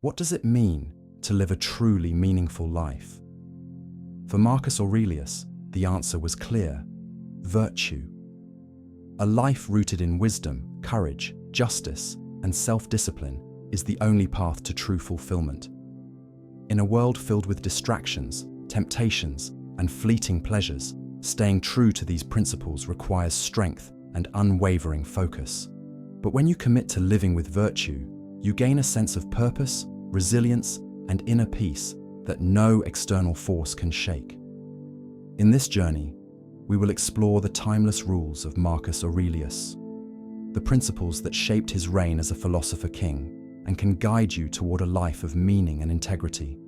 What does it mean to live a truly meaningful life? For Marcus Aurelius, the answer was clear: virtue. A life rooted in wisdom, courage, justice, and self-discipline is the only path to true fulfillment. In a world filled with distractions, temptations, and fleeting pleasures, staying true to these principles requires strength and unwavering focus. But when you commit to living with virtue, you gain a sense of purpose, resilience, and inner peace that no external force can shake. In this journey, we will explore the timeless rules of Marcus Aurelius, the principles that shaped his reign as a philosopher king and can guide you toward a life of meaning and integrity.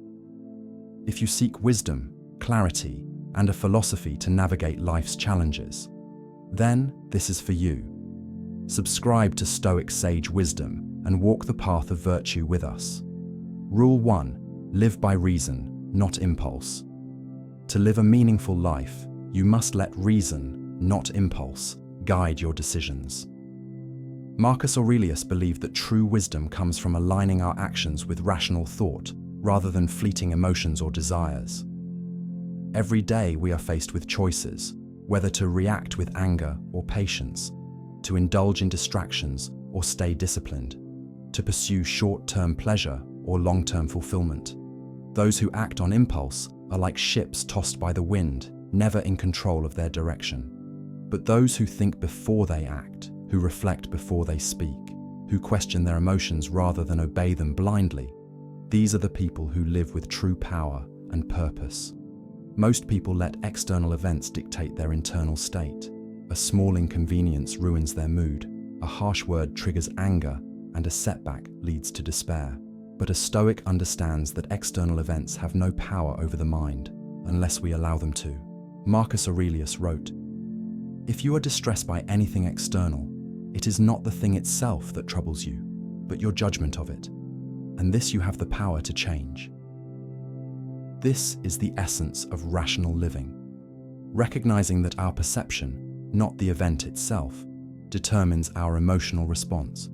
If you seek wisdom, clarity, and a philosophy to navigate life's challenges, then this is for you. Subscribe to Stoic Sage Wisdom and walk the path of virtue with us. Rule 1. Live by reason, not impulse. To live a meaningful life, you must let reason, not impulse, guide your decisions. Marcus Aurelius believed that true wisdom comes from aligning our actions with rational thought rather than fleeting emotions or desires. Every day we are faced with choices, whether to react with anger or patience, to indulge in distractions or stay disciplined, to pursue short-term pleasure or long-term fulfillment. Those who act on impulse are like ships tossed by the wind, never in control of their direction. But those who think before they act, who reflect before they speak, who question their emotions rather than obey them blindly, these are the people who live with true power and purpose. Most people let external events dictate their internal state. A small inconvenience ruins their mood, a harsh word triggers anger, and a setback leads to despair. But a Stoic understands that external events have no power over the mind unless we allow them to. Marcus Aurelius wrote, "If you are distressed by anything external, it is not the thing itself that troubles you, but your judgment of it, and this you have the power to change." This is the essence of rational living, recognizing that our perception, not the event itself, determines our emotional response.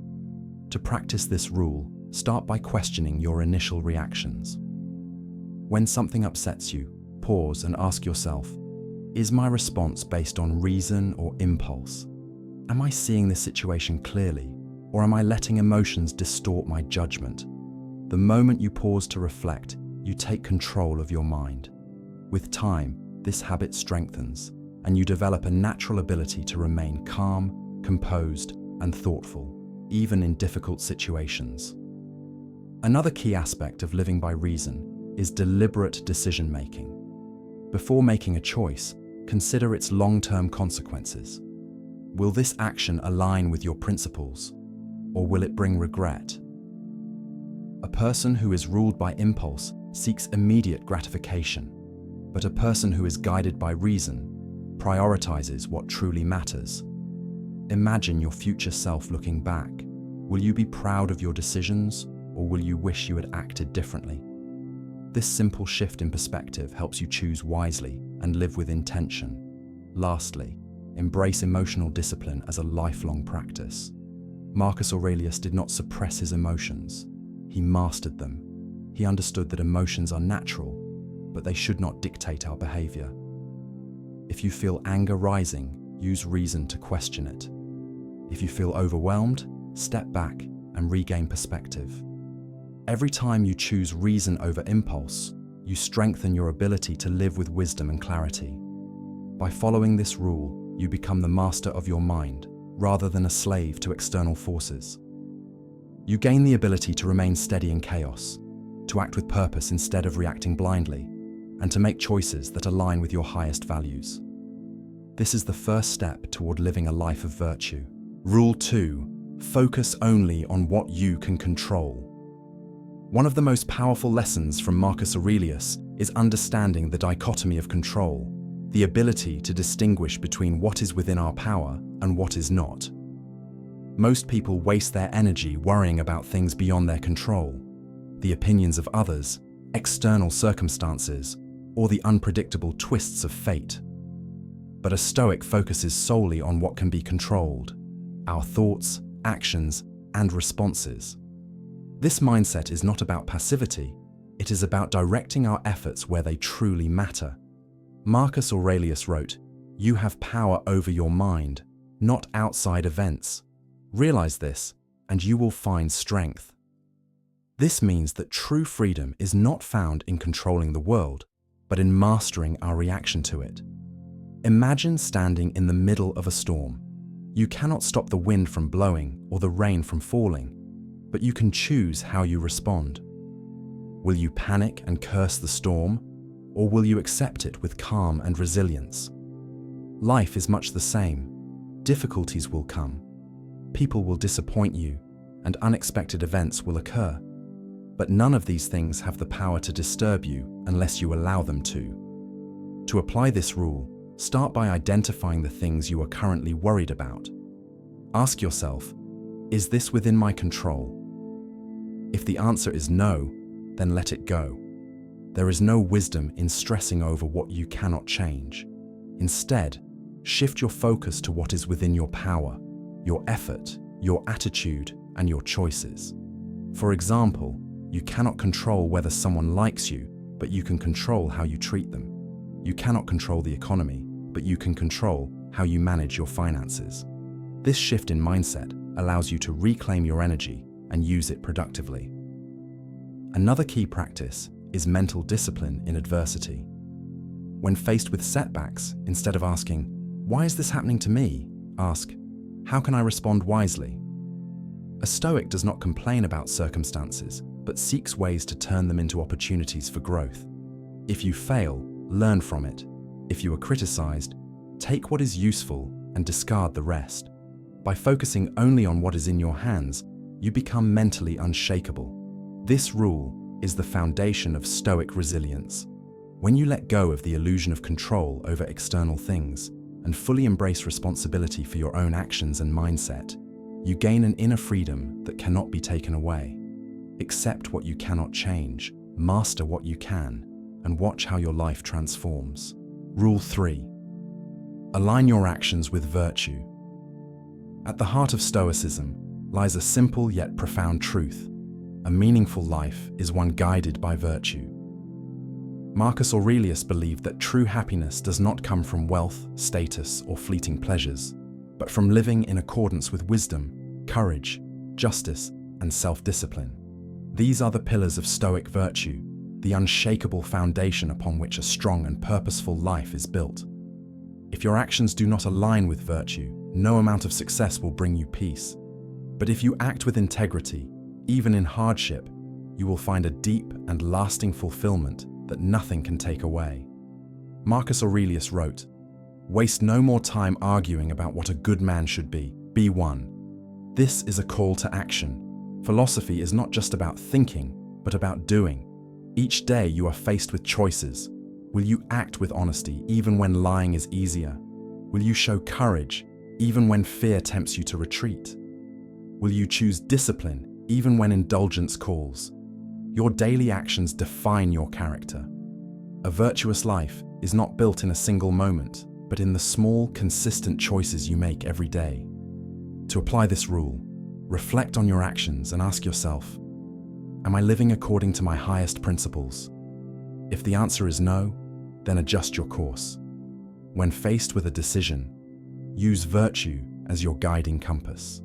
To practice this rule, start by questioning your initial reactions. When something upsets you, pause and ask yourself, is my response based on reason or impulse? Am I seeing the situation clearly, or am I letting emotions distort my judgment? The moment you pause to reflect, you take control of your mind. With time, this habit strengthens, and you develop a natural ability to remain calm, composed, and thoughtful, even in difficult situations. Another key aspect of living by reason is deliberate decision-making. Before making a choice, consider its long-term consequences. Will this action align with your principles, or will it bring regret? A person who is ruled by impulse seeks immediate gratification, but a person who is guided by reason prioritizes what truly matters. Imagine your future self looking back. Will you be proud of your decisions, or will you wish you had acted differently? This simple shift in perspective helps you choose wisely and live with intention. Lastly, embrace emotional discipline as a lifelong practice. Marcus Aurelius did not suppress his emotions. He mastered them. He understood that emotions are natural, but they should not dictate our behavior. If you feel anger rising, use reason to question it. If you feel overwhelmed, step back and regain perspective. Every time you choose reason over impulse, you strengthen your ability to live with wisdom and clarity. By following this rule, you become the master of your mind, rather than a slave to external forces. You gain the ability to remain steady in chaos, to act with purpose instead of reacting blindly, and to make choices that align with your highest values. This is the first step toward living a life of virtue. Rule 2. Focus only on what you can control. One of the most powerful lessons from Marcus Aurelius is understanding the dichotomy of control, the ability to distinguish between what is within our power and what is not. Most people waste their energy worrying about things beyond their control, the opinions of others, external circumstances, or the unpredictable twists of fate. But a Stoic focuses solely on what can be controlled: our thoughts, actions, and responses. This mindset is not about passivity, it is about directing our efforts where they truly matter. Marcus Aurelius wrote, "You have power over your mind, not outside events. Realize this, and you will find strength." This means that true freedom is not found in controlling the world, but in mastering our reaction to it. Imagine standing in the middle of a storm. You cannot stop the wind from blowing or the rain from falling, but you can choose how you respond. Will you panic and curse the storm, or will you accept it with calm and resilience? Life is much the same. Difficulties will come. People will disappoint you, and unexpected events will occur. But none of these things have the power to disturb you unless you allow them to. To apply this rule, start by identifying the things you are currently worried about. Ask yourself, is this within my control? If the answer is no, then let it go. There is no wisdom in stressing over what you cannot change. Instead, shift your focus to what is within your power, your effort, your attitude, and your choices. For example, you cannot control whether someone likes you, but you can control how you treat them. You cannot control the economy, but you can control how you manage your finances. This shift in mindset allows you to reclaim your energy and use it productively. Another key practice is mental discipline in adversity. When faced with setbacks, instead of asking, "Why is this happening to me?" ask, "How can I respond wisely?" A Stoic does not complain about circumstances, but seeks ways to turn them into opportunities for growth. If you fail, learn from it. If you are criticized, take what is useful and discard the rest. By focusing only on what is in your hands, you become mentally unshakable. This rule is the foundation of Stoic resilience. When you let go of the illusion of control over external things and fully embrace responsibility for your own actions and mindset, you gain an inner freedom that cannot be taken away. Accept what you cannot change, master what you can, and watch how your life transforms. Rule 3. Align your actions with virtue. At the heart of Stoicism lies a simple yet profound truth. A meaningful life is one guided by virtue. Marcus Aurelius believed that true happiness does not come from wealth, status, or fleeting pleasures, but from living in accordance with wisdom, courage, justice, and self-discipline. These are the pillars of Stoic virtue, the unshakable foundation upon which a strong and purposeful life is built. If your actions do not align with virtue, no amount of success will bring you peace. But if you act with integrity, even in hardship, you will find a deep and lasting fulfillment that nothing can take away. Marcus Aurelius wrote, "Waste no more time arguing about what a good man should be one." This is a call to action. Philosophy is not just about thinking, but about doing. Each day you are faced with choices. Will you act with honesty even when lying is easier? Will you show courage even when fear tempts you to retreat? Will you choose discipline even when indulgence calls? Your daily actions define your character. A virtuous life is not built in a single moment, but in the small, consistent choices you make every day. To apply this rule, reflect on your actions and ask yourself, am I living according to my highest principles? If the answer is no, then adjust your course. When faced with a decision, use virtue as your guiding compass.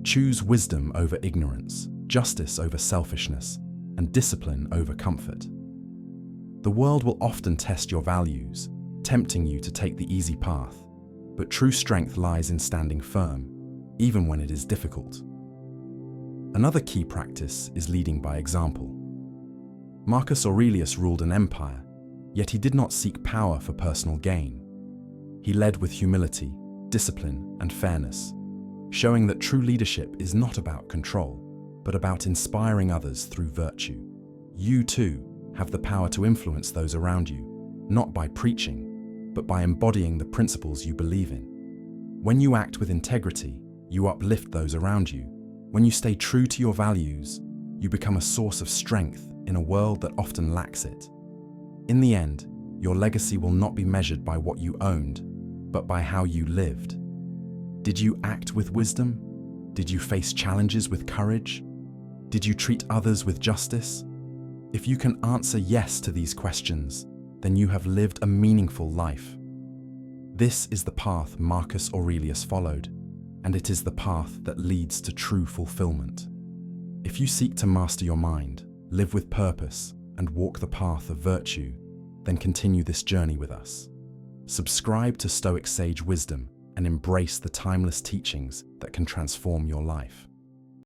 Choose wisdom over ignorance, justice over selfishness, and discipline over comfort. The world will often test your values, tempting you to take the easy path, but true strength lies in standing firm, even when it is difficult. Another key practice is leading by example. Marcus Aurelius ruled an empire, yet he did not seek power for personal gain. He led with humility, discipline, and fairness, showing that true leadership is not about control, but about inspiring others through virtue. You too have the power to influence those around you, not by preaching, but by embodying the principles you believe in. When you act with integrity, you uplift those around you. When you stay true to your values, you become a source of strength in a world that often lacks it. In the end, your legacy will not be measured by what you owned, but by how you lived. Did you act with wisdom? Did you face challenges with courage? Did you treat others with justice? If you can answer yes to these questions, then you have lived a meaningful life. This is the path Marcus Aurelius followed, and it is the path that leads to true fulfillment. If you seek to master your mind, live with purpose, and walk the path of virtue, then continue this journey with us. Subscribe to Stoic Sage Wisdom and embrace the timeless teachings that can transform your life.